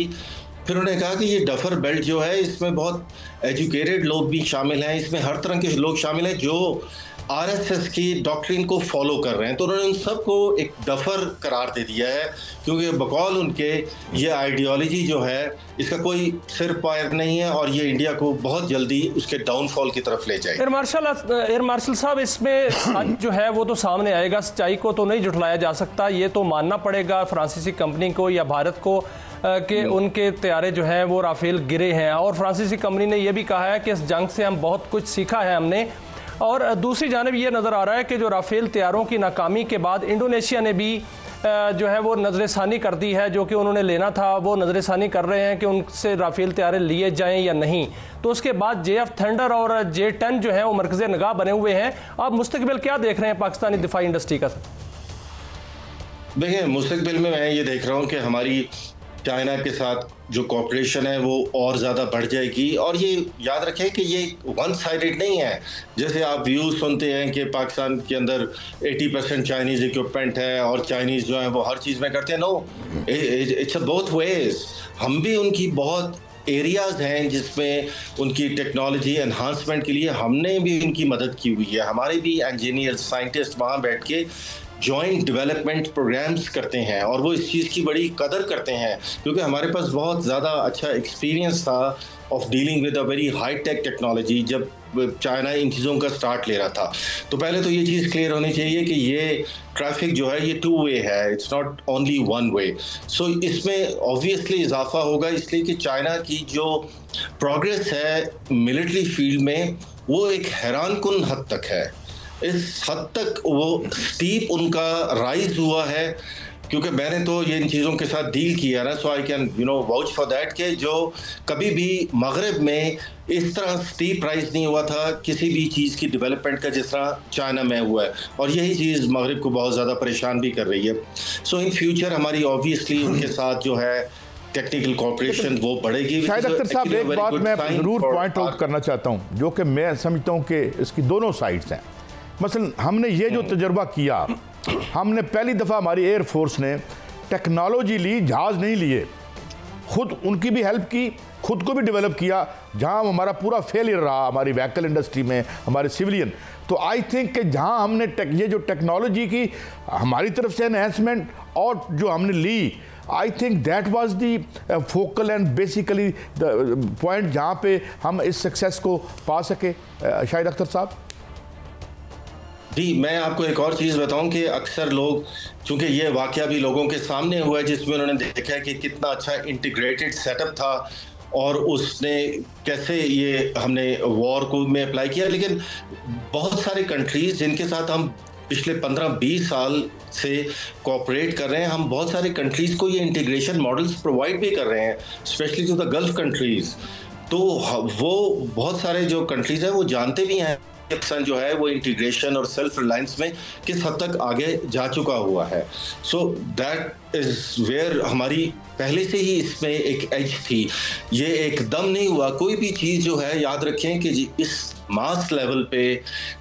फिर उन्होंने कहा कि ये डफर बेल्ट जो है इसमें बहुत एजुकेटेड लोग भी शामिल हैं, इसमें हर तरह के लोग शामिल हैं जो आरएसएस की डॉक्ट्रिन को फॉलो कर रहे हैं। तो उन्होंने उन सबको एक डफर करार दे दिया है, क्योंकि बकौल उनके ये आइडियोलॉजी जो है इसका कोई सिर पैर नहीं है और ये इंडिया को बहुत जल्दी उसके डाउनफॉल की तरफ ले जाएगा। एयर मार्शल साहब, इसमें सच जो है वो तो सामने आएगा, सच्चाई को तो नहीं झुठलाया जा सकता। ये तो मानना पड़ेगा फ्रांसीसी कंपनी को या भारत को कि उनके तैयारे जो हैं वो राफेल गिरे हैं, और फ्रांसीसी कंपनी ने यह भी कहा है कि इस जंग से हम बहुत कुछ सीखा है हमने। और दूसरी जानिब ये नज़र आ रहा है कि जो राफेल तैयारों की नाकामी के बाद इंडोनेशिया ने भी जो है वो नज़रसानी कर दी है, जो कि उन्होंने लेना था वो नज़रसानी कर रहे हैं कि उनसे राफेल तैयारे लिए जाएं या नहीं। तो उसके बाद JF थंडर और J10 जो है वो मरकज़ निगाह बने हुए हैं। आप मुस्तकबिल क्या देख रहे हैं पाकिस्तानी दिफाई इंडस्ट्री का? देखिए, मुस्तकबिल में मैं ये देख रहा हूँ कि हमारी चाइना के साथ जो कॉपरेशन है वो और ज़्यादा बढ़ जाएगी। और ये याद रखें कि ये वन साइडेड नहीं है। जैसे आप व्यूज़ सुनते हैं कि पाकिस्तान के अंदर 80% चाइनीज़ इक्विपमेंट है और चाइनीज़ जो है वो हर चीज़ में करते हैं। No, it's a both ways. हम भी उनकी बहुत एरियाज़ हैं जिसमें उनकी टेक्नोलॉजी एनहांसमेंट के लिए हमने भी उनकी मदद की हुई है। हमारे भी इंजीनियर साइंटिस्ट वहाँ बैठ के जॉइंट डेवलपमेंट प्रोग्राम्स करते हैं और वो इस चीज़ की बड़ी कदर करते हैं, क्योंकि हमारे पास बहुत ज़्यादा अच्छा एक्सपीरियंस था of dealing with a very high tech technology जब चाइना इन चीज़ों का स्टार्ट ले रहा था। तो पहले तो ये चीज़ क्लियर होनी चाहिए कि ये ट्रैफिक जो है ये 2 वे है, इट्स नॉट ओनली 1 वे। सो इसमें ऑब्वियसली इजाफा होगा, इसलिए कि चाइना की जो प्रोग्रेस है मिलिट्री फील्ड में वो एक हैरानकुन हद तक है। इस हद तक वो स्टीप उनका राइज हुआ है, क्योंकि मैंने तो ये इन चीज़ों के साथ डील किया ना, so I can vouch for that कि जो कभी भी मगरब में इस तरह स्टीप राइज नहीं हुआ था किसी भी चीज़ की डेवलपमेंट का जिस तरह चाइना में हुआ है, और यही चीज़ मगरब को बहुत ज़्यादा परेशान भी कर रही है। सो इन फ्यूचर हमारी ऑब्वियसली उनके साथ जो है टेक्निकल कोऑपरेशन वो बढ़ेगी। शायद अख्तर साहब, एक बात मैं ज़रूर पॉइंट आउट करना चाहता हूँ जो कि मैं समझता हूँ कि इसकी दोनों साइड्स हैं। मसलन हमने ये जो तजर्बा किया, हमने पहली दफ़ा हमारी एयर फोर्स ने टेक्नोलॉजी ली, जहाज़ नहीं लिए, खुद उनकी भी हेल्प की, खुद को भी डेवलप किया। जहां हमारा पूरा फेलियर रहा हमारी व्हीकल इंडस्ट्री में, हमारे सिविलियन, तो आई थिंक कि जहां हमने ये जो टेक्नोलॉजी की हमारी तरफ से एनहेंसमेंट और जो हमने ली, I think that was the focal and basically the point जहां पे हम इस सक्सेस को पा सके। शाहिद अख्तर साहब जी, मैं आपको एक और चीज़ बताऊं कि अक्सर लोग, चूंकि ये वाक़या भी लोगों के सामने हुआ है जिसमें उन्होंने देखा है कि कितना अच्छा इंटीग्रेटेड सेटअप था और उसने कैसे ये हमने वॉर को में अप्लाई किया, लेकिन बहुत सारे कंट्रीज़ जिनके साथ हम पिछले 15-20 साल से कोऑपरेट कर रहे हैं, हम बहुत सारे कंट्रीज़ को ये इंटीग्रेशन मॉडल्स प्रोवाइड भी कर रहे हैं, specially to the Gulf countries. तो वो बहुत सारे जो कंट्रीज़ हैं वो जानते भी हैं पाकिस्तान जो है वो इंटीग्रेशन और सेल्फ रिलायंस में किस हद तक आगे जा चुका हुआ है। सो दैट इज वेयर हमारी पहले से ही इसमें एक एज थी। ये एकदम नहीं हुआ। कोई भी चीज़ जो है, याद रखें कि इस मास लेवल पे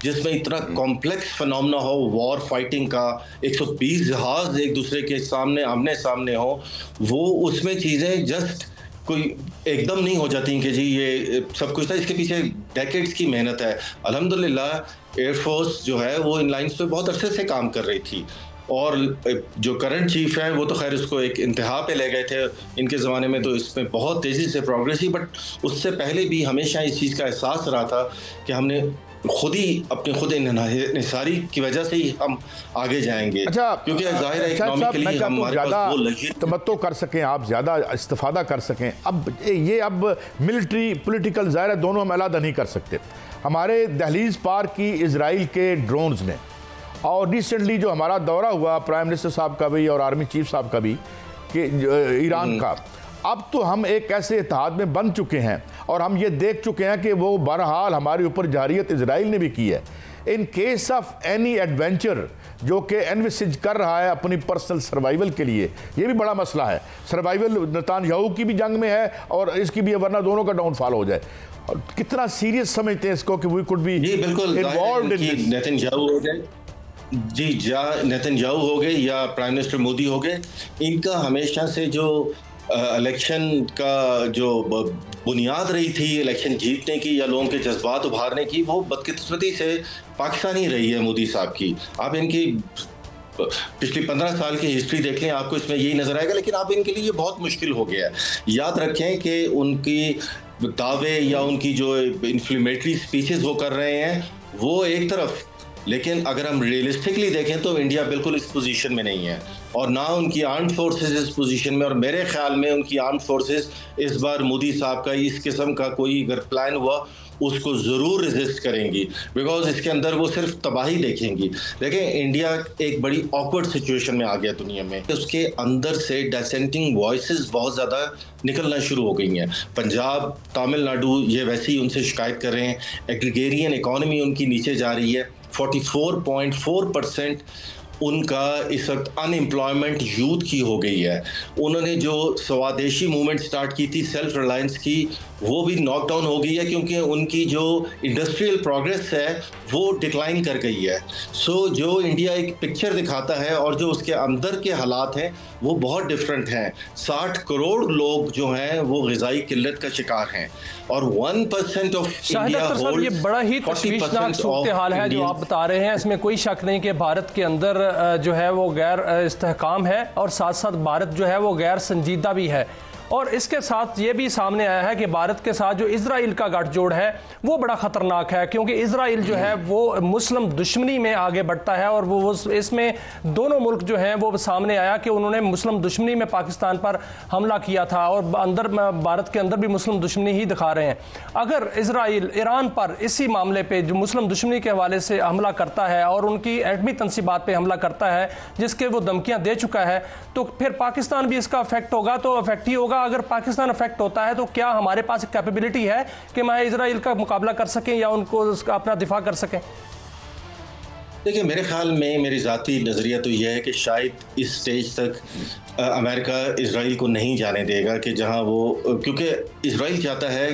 जिसमें इतना कॉम्प्लेक्स फिनोमेना हो, वॉर फाइटिंग का, 120 जहाज एक दूसरे के सामने आमने सामने हो, वो उसमें चीज़ें जस्ट कोई एकदम नहीं हो जाती कि जी ये सब कुछ था। इसके पीछे डेकेड्स की मेहनत है। अल्हम्दुलिल्लाह एयरफोर्स जो है वो इन लाइन्स पे बहुत अरसे से काम कर रही थी, और जो करंट चीफ हैं वो तो खैर उसको एक इंतहा पे ले गए थे। इनके ज़माने में तो इसमें बहुत तेज़ी से प्रोग्रेस हुई, बट उससे पहले भी हमेशा इस चीज़ का एहसास रहा था कि हमने खुद ही अपने खुद इंहिसारी की वजह से ही हम आगे जाएंगे। अच्छा, क्योंकि जाहिर है इकोनॉमिकली हमारे पास वो लगी तमत्तो कर सकें, आप ज़्यादा इस्तिफादा कर सकें। अब मिलिट्री पॉलिटिकल ज़ाहिर है दोनों हम अलग नहीं कर सकते। हमारे दहलीज पार की इजराइल के ड्रोन्स ने, और रिसेंटली जो हमारा दौरा हुआ प्राइम मिनिस्टर साहब का भी और आर्मी चीफ साहब का भी कि ईरान का, अब तो हम एक ऐसे इत्तेहाद में बन चुके हैं और हम ये देख चुके हैं कि वो बहरहाल हमारे ऊपर जारियत इजराइल ने भी की है। In case of any adventure जो कि एनविसिज कर रहा है अपनी पर्सनल सर्वाइवल के लिए, ये भी बड़ा मसला है। सर्वाइवल नेतन्याहू की भी जंग में है और इसकी भी, वरना दोनों का डाउनफॉल हो जाए। और कितना सीरियस समझते हैं इसको कि we could be involved in Netanyahu हो गए जी, नेतन्याहू हो गए या प्राइम मिनिस्टर मोदी हो गए, इनका हमेशा से जो इलेक्शन का जो बुनियाद रही थी इलेक्शन जीतने की या लोगों के जज्बात उभारने की, वो बदकिस्मती से पाकिस्तान ही रही है मोदी साहब की। आप इनकी पिछली 15 साल की हिस्ट्री देख लें, आपको इसमें यही नजर आएगा। लेकिन अब इनके लिए ये बहुत मुश्किल हो गया है। याद रखें कि उनकी दावे या उनकी जो इन्फ्लेमेटरी स्पीचेस वो कर रहे हैं वो एक तरफ, लेकिन अगर हम रियलिस्टिकली देखें तो इंडिया बिल्कुल इस पोजीशन में नहीं है, और ना उनकी आर्म्ड फोर्सेस इस पोजीशन में। और मेरे ख्याल में उनकी आर्म्ड फोर्सेस इस बार मोदी साहब का इस किस्म का कोई अगर प्लान हुआ उसको ज़रूर रेजिस्ट करेंगी, बिकॉज इसके अंदर वो सिर्फ तबाही देखेंगी। देखें, इंडिया एक बड़ी ऑकवर्ड सिचुएशन में आ गया दुनिया में। उसके अंदर से डिसेंटिंग वॉइसेस बहुत ज़्यादा निकलना शुरू हो गई हैं। पंजाब, तमिलनाडु ये वैसे ही उनसे शिकायत कर रहे हैं। एग्रीगेरियन इकॉनमी उनकी नीचे जा रही है। 44.4% उनका इस वक्त अनएम्प्लॉयमेंट यूथ की हो गई है। उन्होंने जो स्वदेशी मूवमेंट स्टार्ट की थी सेल्फ रिलायंस की, वो भी नॉक डाउन हो गई है, क्योंकि उनकी जो इंडस्ट्रियल प्रोग्रेस है वो डिक्लाइन कर गई है। सो जो इंडिया एक पिक्चर दिखाता है और जो उसके अंदर के हालात हैं वो बहुत डिफरेंट हैं। 60 करोड़ लोग जो हैं वो ग़िज़ाई किल्लत का शिकार हैं, और 1% ऑफ इंडिया होल्ड। ये बड़ा ही तशवीशनाक सूरत हाल है जो आप बता रहे हैं। इसमें कोई शक नहीं कि भारत के अंदर जो है वो गैर इस्तेहकाम है, और साथ साथ भारत जो है वो गैर संजीदा भी है। और इसके साथ ये भी सामने आया है कि भारत के साथ जो इजराइल का गठजोड़ है वो बड़ा ख़तरनाक है, क्योंकि इजराइल जो है वो मुस्लिम दुश्मनी में आगे बढ़ता है। और वो इसमें दोनों मुल्क जो हैं वो सामने आया कि उन्होंने मुस्लिम दुश्मनी में पाकिस्तान पर हमला किया था, और अंदर भारत के अंदर भी मुस्लिम दुश्मनी ही दिखा रहे हैं। अगर इजराइल ईरान पर इसी मामले पर जो मुस्लिम दुश्मनी के हवाले से हमला करता है और उनकी एटमी तनसीबात पर हमला करता है जिसके वो धमकियाँ दे चुका है, तो फिर पाकिस्तान भी इसका अफेक्ट होगा। तो अफेक्ट ही होगा। अगर पाकिस्तान अफेक्ट होता है तो क्या हमारे पास कैपेबिलिटी है कि मैं इजराइल का मुकाबला कर सकें या उनको अपना दिफा कर सकें? देखिए, मेरे ख्याल में, मेरी ज़ाती नज़रिया तो यह है कि शायद इस स्टेज तक अमेरिका इजराइल को नहीं जाने देगा कि जहां वो, क्योंकि इजराइल चाहता है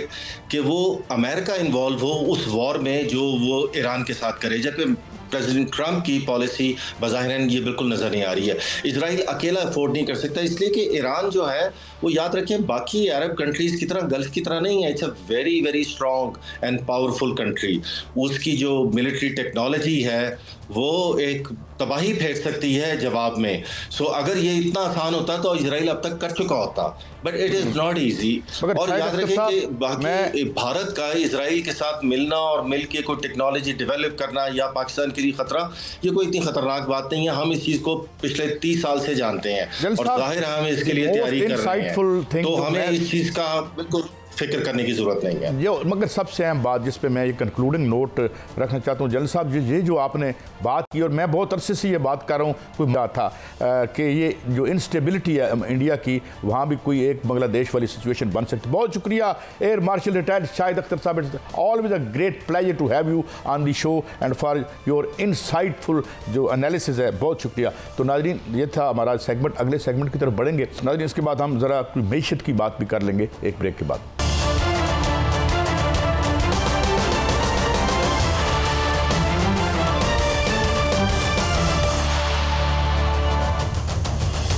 कि वो अमेरिका इन्वॉल्व हो उस वॉर में जो वो ईरान के साथ करे, जबकि प्रेसिडेंट ट्रंप की पॉलिसी बज़ाहिरन ये बिल्कुल नज़र नहीं आ रही है। इजराइल अकेला अफोर्ड नहीं कर सकता, इसलिए कि ईरान जो है वो, याद रखें, बाकी अरब कंट्रीज़ की तरह, गल्फ़ की तरह नहीं है। It's a very very strong and powerful country. उसकी जो मिलिट्री टेक्नोलॉजी है वो एक तबाही फेंक सकती है जवाब में। सो अगर ये इतना आसान होता तो इजराइल अब तक कर चुका होता, but it is not easy. और याद रखें कि बाकी भारत का इजराइल के साथ मिलना और मिल के कोई टेक्नोलॉजी डेवलप करना या पाकिस्तान के लिए ख़तरा, ये कोई इतनी ख़तरनाक बात नहीं है। हम इस चीज़ को पिछले 30 साल से जानते हैं और जाहिर है हम इसके लिए तैयारी कर रहे हैं, तो हमें इस चीज़ का बिल्कुल फिक्र करने की ज़रूरत नहीं है। जो मगर सबसे अहम बात जिस पे मैं ये कंक्लूडिंग नोट रखना चाहता हूँ जनरल साहब, ये जो आपने बात की और मैं बहुत अरसे से ये बात कर रहा हूँ, कोई बात था कि ये जो इंस्टेबिलिटी है इंडिया की, वहाँ भी कोई एक बांग्लादेश वाली सिचुएशन बन सकती है। बहुत शुक्रिया air marshal retired Shahid Akhtar साहब, always a great pleasure to have you on the show and for your insightful जो एनालिसिस है, बहुत शुक्रिया। तो नाज़रीन ये था हमारा सेगमेंट, अगले सेगमेंट की तरफ बढ़ेंगे नाज़रीन, इसके बाद हम ज़रा मईशत की बात भी कर लेंगे एक ब्रेक के बाद।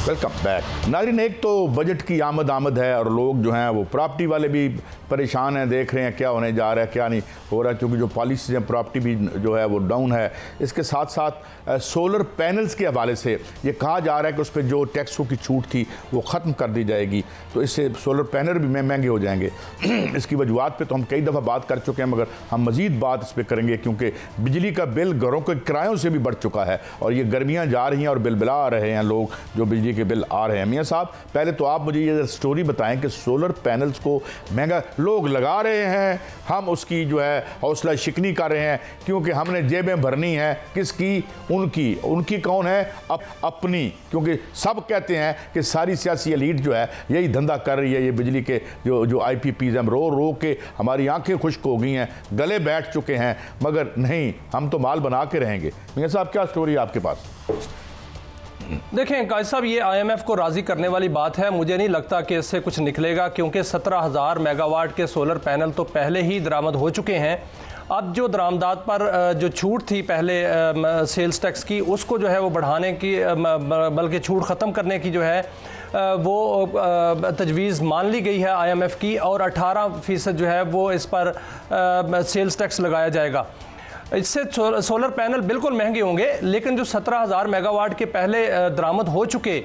वेलकम बैक नाज़रीन। एक तो बजट की आमद है और लोग जो हैं वो प्रॉपर्टी वाले भी परेशान हैं, देख रहे हैं क्या होने जा रहा है क्या नहीं हो रहा है, क्योंकि जो पॉलिसीज़ हैं प्रॉपर्टी भी जो है वो डाउन है। इसके साथ साथ सोलर पैनल्स के हवाले से ये कहा जा रहा है कि उस पर जो टैक्सों की छूट थी वो ख़त्म कर दी जाएगी, तो इससे सोलर पैनल भी महंगे हो जाएंगे। इसकी वजूहत पे तो हम कई दफ़ा बात कर चुके हैं, मगर हम मज़ीद बात इस पर करेंगे क्योंकि बिजली का बिल घरों के किरायों से भी बढ़ चुका है और ये गर्मियाँ जा रही हैं और बिल बिला रहे हैं लोग, जो बिजली के बिल आ रहे हैं। मियाँ साहब पहले तो आप मुझे ये स्टोरी बताएं कि सोलर पैनल्स को महंगा लोग लगा रहे हैं, हम उसकी जो है हौसला शिकनी कर रहे हैं क्योंकि हमने जेबें भरनी है, किसकी? उनकी कौन है? अपनी, क्योंकि सब कहते हैं कि सारी सियासी एलीट जो है यही धंधा कर रही है। ये बिजली के जो IPPs हैं रो रो के हमारी आंखें खुश्क हो गई हैं, गले बैठ चुके हैं, मगर नहीं, हम तो माल बना के रहेंगे। मियाँ साहब क्या स्टोरी है आपके पास? देखें काजी साहब, ये IMF को राज़ी करने वाली बात है। मुझे नहीं लगता कि इससे कुछ निकलेगा क्योंकि 17,000 मेगावाट के सोलर पैनल तो पहले ही दरामद हो चुके हैं। अब जो दरामदात पर जो छूट थी पहले सेल्स टैक्स की, उसको जो है वो बढ़ाने की बल्कि छूट ख़त्म करने की जो है वो तजवीज़ मान ली गई है IMF की, और 18% जो है वो इस पर सेल्स टैक्स लगाया जाएगा। इससे सोलर पैनल बिल्कुल महंगे होंगे, लेकिन जो 17,000 मेगावाट के पहले दरामद हो चुके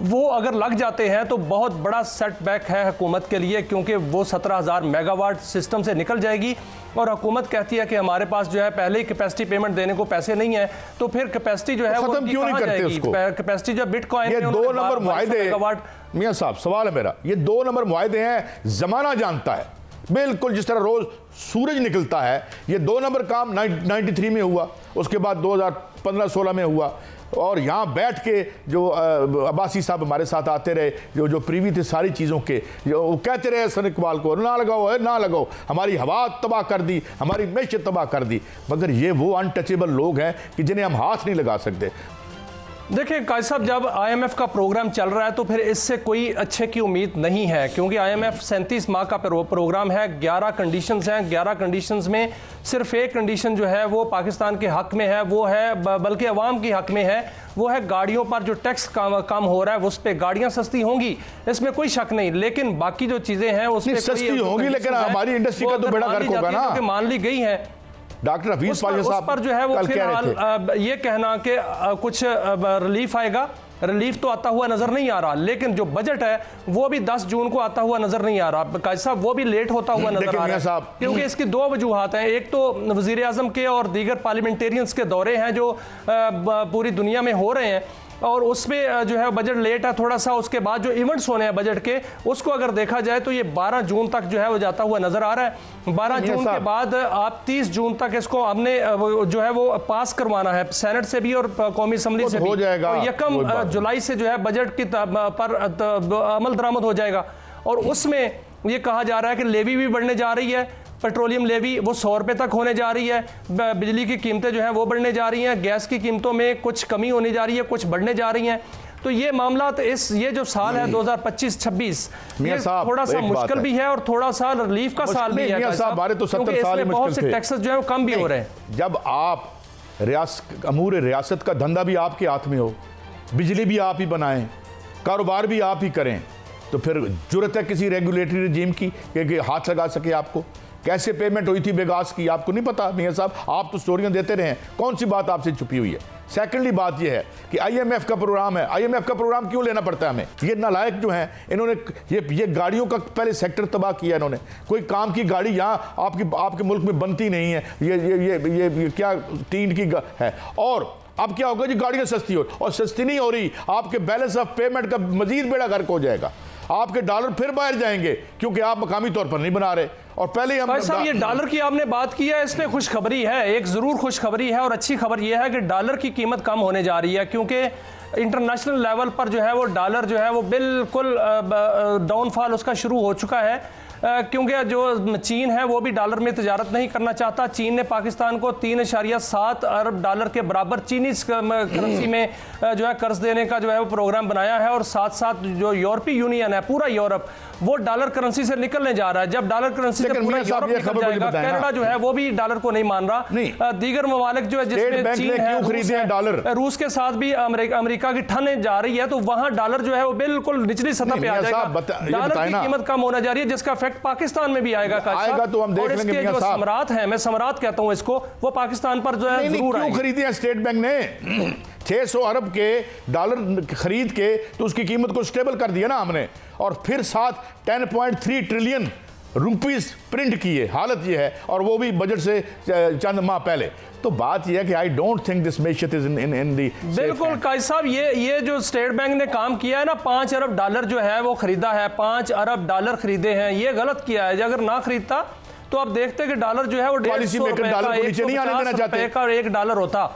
वो अगर लग जाते हैं तो बहुत बड़ा सेटबैक है हुकूमत के लिए, क्योंकि वो 17,000 मेगावाट सिस्टम से निकल जाएगी और हुकूमत कहती है कि हमारे पास जो है पहले ही कैपेसिटी पेमेंट देने को पैसे नहीं है, तो फिर कैपेसिटी जो है वो क्यों नहीं करते उसको? कैपेसिटी जो बिटकॉइन, ये 2 नंबर मुआहदे, मियां साहब सवाल है मेरा, ये 2 नंबर मुआहदे हैं, जमाना जानता है बिल्कुल, जिस तरह रोज सूरज निकलता है। ये 2 नंबर काम 93 में हुआ, उसके बाद 2015-16 में हुआ, और यहाँ बैठ के जो अब्बासी साहब हमारे साथ आते रहे, जो प्रीवी थे सारी चीज़ों के, जो वो कहते रहे हसन इकबाल को ना लगाओ ना लगाओ, हमारी हवा तबाह कर दी, हमारी मैशत तबाह कर दी, मगर ये वो अनटचेबल लोग हैं कि जिन्हें हम हाथ नहीं लगा सकते। देखिए काजी साहब, जब IMF का प्रोग्राम चल रहा है तो फिर इससे कोई अच्छे की उम्मीद नहीं है, क्योंकि IMF 37 माह का प्रोग्राम है, 11 कंडीशंस हैं। 11 कंडीशंस में सिर्फ एक कंडीशन जो है वो पाकिस्तान के हक में है, वो है बल्कि अवाम के हक में है, वो है गाड़ियों पर जो टैक्स कम हो रहा है उस पर गाड़ियां सस्ती होंगी, इसमें कोई शक नहीं, लेकिन बाकी जो चीजें हैं उसमें सस्ती होंगी, लेकिन हमारी इंडस्ट्री का तो बेड़ा गर्क होगा ना, मान ली गई है। डॉक्टर हफीज पाशा साहब पर जो है वो फिलहाल ये कहना कि कुछ रिलीफ आएगा, रिलीफ तो आता हुआ नजर नहीं आ रहा, लेकिन जो बजट है वो भी 10 जून को आता हुआ नजर नहीं आ रहा काजी साहब, वो भी लेट होता हुआ नजर आ रहा है, क्योंकि इसकी 2 वजूहात हैं। एक तो वजीर आजम के और दीगर पार्लियामेंटेरियंस के दौरे हैं जो पूरी दुनिया में हो रहे हैं, और उसमें जो है बजट लेट है थोड़ा सा। उसके बाद जो इवेंट्स होने हैं बजट के, उसको अगर देखा जाए तो ये 12 जून तक जो है वो जाता हुआ नजर आ रहा है। 12 जून के बाद आप 30 जून तक इसको हमने जो है वो पास करवाना है सेनेट से भी और कौमी असम्बली से भी, हो जाएगा। तो 1 जुलाई से जो है बजट की पर अमल दरामद हो जाएगा, और उसमें ये कहा जा रहा है कि लेवी भी बढ़ने जा रही है, पेट्रोलियम लेवी वो 100 रुपये तक होने जा रही है, बिजली की कीमतें जो हैं वो बढ़ने जा रही हैं, गैस की कीमतों में कुछ कमी होने जा रही है, कुछ बढ़ने जा रही हैं। तो ये मामला ये जो साल है 2025-26 ये थोड़ा सा मुश्किल भी है और थोड़ा सा रिलीफ का साल भी है, तो 70 साल बहुत से टैक्सेस जो है कम भी हो रहे हैं। जब आप अमूर रियासत का धंधा भी आपके हाथ में हो, बिजली भी आप ही बनाएं, कारोबार भी आप ही करें, तो फिर जरूरत है किसी रेगुलेटरी रजीम की कि हाथ लगा सके आपको। कैसे पेमेंट हुई थी बेगास की आपको नहीं पता मियां साहब, आप तो स्टोरियां देते रहे, कौन सी बात आपसे छुपी हुई है? सेकेंडली बात यह है कि IMF का प्रोग्राम है, IMF का प्रोग्राम क्यों लेना पड़ता है हमें? ये नालायक जो हैं, इन्होंने ये गाड़ियों का पहले सेक्टर तबाह किया इन्होंने। कोई काम की गाड़ी यहाँ आपके मुल्क में बनती नहीं है, ये क्या टीन की है, और अब क्या होगा जी गाड़ियाँ सस्ती हो, और सस्ती नहीं हो रही, आपके बैलेंस ऑफ पेमेंट का मजीद बेड़ा गर्क हो जाएगा। आपके डॉलर फिर बाहर जाएंगे क्योंकि आप मकामी तौर पर नहीं बना रहे। और पहले हम साहब ये डॉलर की आपने बात की है, इसमें खुशखबरी है, एक जरूर खुशखबरी है और अच्छी खबर यह है कि डॉलर की कीमत कम होने जा रही है, क्योंकि इंटरनेशनल लेवल पर जो है वो डॉलर जो है वो बिल्कुल डाउनफॉल उसका शुरू हो चुका है, क्योंकि जो चीन है वो भी डॉलर में तजारत नहीं करना चाहता। चीन ने पाकिस्तान को 3.7 अरब डॉलर के बराबर चीनी करेंसी में जो है कर्ज देने का जो है वो प्रोग्राम बनाया है, और साथ साथ जो यूरोपीय यूनियन है पूरा यूरोप वो डॉलर करेंसी से निकलने जा रहा है। जब डॉलर करेंसी से पूरा यूरोप निकल जाएगा, कनाडा जो है वो भी डॉलर को नहीं मान रहा। दीगर ममालिक जो है जिसमें चीन है, डॉलर रूस के साथ भी अमेरिका की ठने जा रही है, तो वहां डॉलर जो है वो बिल्कुल निचली सतह पे आ जाएगा। डॉलर की कीमत कम होने जा रही है जिसका इफेक्ट पाकिस्तान में भी आएगा। तो हम देख लेंगे जो सम्राट है, मैं सम्राट कहता हूं इसको, वो पाकिस्तान पर जो है जरूर क्यों खरीदे हैं स्टेट बैंक ने 600 अरब के डॉलर खरीद के, तो उसकी कीमत को स्टेबल कर दिया ना हमने, और फिर साथ 10.3 ट्रिलियन रुपीस प्रिंट किए। हालत यह है, और वो भी बजट से चंद माह पहले। तो बात यह है कि आई डोंट थिंक दिस मेशियत इज इन दी। बिल्कुल काजी साहब, ये जो स्टेट बैंक ने काम किया है ना, 5 अरब डॉलर जो है वो खरीदा है, 5 अरब डॉलर खरीदे हैं, ये गलत किया है। अगर ना खरीदता तो आप देखते कि डॉलर जो है वो पॉलिसी मेकर डॉलर को नीचे नहीं आने देना चाहते का एक डॉलर होता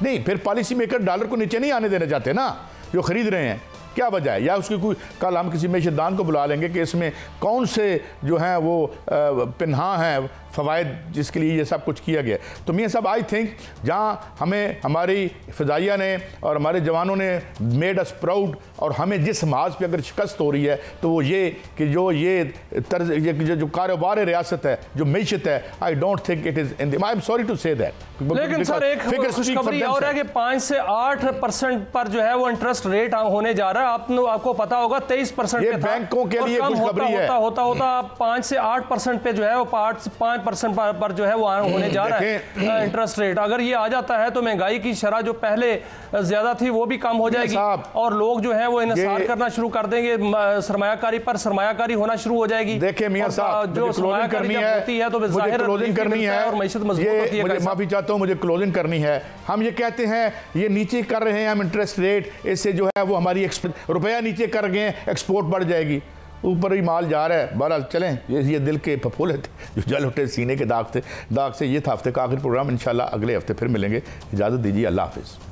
नहीं, फिर पॉलिसी मेकर डॉलर को नीचे नहीं आने देना चाहते ना, जो खरीद रहे हैं। क्या वजह है? या उसकी कोई, कल हम किसी मेशदान को बुला लेंगे कि इसमें कौन से जो हैं वो पिन्हा हैं फ़वाइद जिसके लिए ये सब कुछ किया गया। तो मियां साहब, आई थिंक जहाँ हमें हमारी फ़िज़ाइया ने और हमारे जवानों ने मेड अस प्राउड, और हमें जिस महाज पे अगर शिकस्त हो रही है तो वो ये कि ये तर्ज, ये जो कारोबार रियासत है, जो मीशत है, I don't think it is in, I am sorry to say that. लेकिन सर एक खुशखबरी और है कि 5 से 8% पर जो है वो इंटरेस्ट रेट होने जा रहा है। आपको पता होगा 23% ये बैंकों के लिए खुशखबरी है। होता 5 से 8% पे जो है वो 5% पर जो है वो होने जा रहा है इंटरेस्ट रेट। अगर ये आ जाता है तो महंगाई की शरह जो पहले ज्यादा थी वो भी कम हो जाएगी, और लोग जो है वो इन्हिसार करना शुरू कर देंगे, सरमायाकारी पर सरमायाकारी होना शुरू हो जाएगी। देखिए मियां साहब, जो क्लोजिंग करनी है तो क्लोजिंग करनी है, और मईशत मजबूत होती है। मुझे माफी चाहता हूं, मुझे क्लोजिंग करनी है। हम ये कहते हैं ये नीचे कर रहे हैं हम इंटरेस्ट रेट, इससे जो है वो हमारी रुपया नीचे कर गए, एक्सपोर्ट बढ़ जाएगी, ऊपर ही माल जा रहा है। बहरहाल चलें, ये दिल के फफोले थे जो जल उठे सीने के दाग से ये था हफ्ते का आखिरी प्रोग्राम। इंशाल्लाह अगले हफ्ते फिर मिलेंगे। इजाज़त दीजिए, अल्लाह हाफिज़।